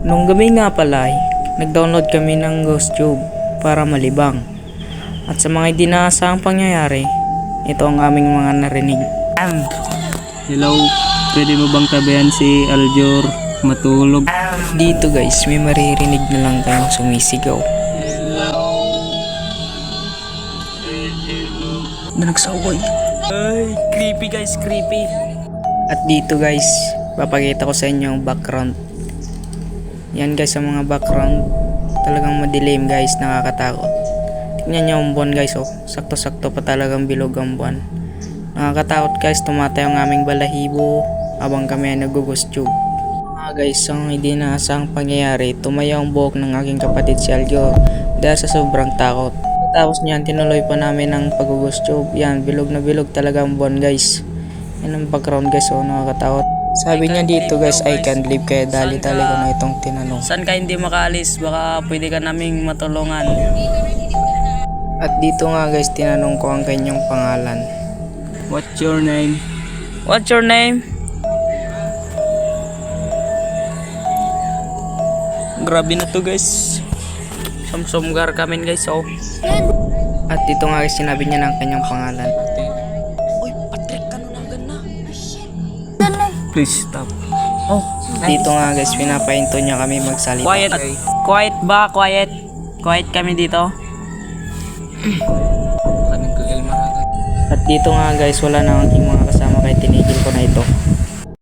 Nung gabi nga pala ay nag-download kami ng GhostTube para malibang. At sa mga hindi naasahang pangyayari, ito ang aming mga narinig. Hello, pwede mo bang tabayan si Aljor matulog? Dito guys, may maririnig na lang kayong sumisigaw na nagsaway. Ay, creepy guys, creepy. At dito guys, papakita ko sa inyo ang background. Yan guys, sa mga background, talagang madilim guys, nakakatakot. Tingnan nyo ang buwan guys, oh. Sakto-sakto pa talagang bilog ang buwan. Nakakatakot guys, tumatay ang aming balahibo habang kami ay nag-GhostTube. Guys, ang hindi naasahang pangyayari, tumayo ang buhok ng aking kapatid si Aljor dahil sa sobrang takot. Tapos niyan, tinuloy pa namin ang pag-GhostTube. Yan, bilog na bilog talaga ang buwan guys. Yan ang background guys, oh, nakakatakot. Sabi niya dito guys, I can't live, kaya dali-dali ko na itong tinanong. Saan ka hindi makaalis? Baka pwede ka naming matulungan. At dito nga guys, tinanong ko ang kanyang pangalan. What's your name? What's your name? Grabe na to guys. Sumsumgar kami guys, oh. At dito nga guys, sinabi niya ng kanyang pangalan. Uy, Patrick, kanunagan na. Please stop. Oh, dito nga guys, pinapahinto niya kami magsalita. Quiet. Quiet ba? Quiet. Quiet kami dito. At dito nga guys, wala na ang aking mga kasama kaya tinigil ko na ito.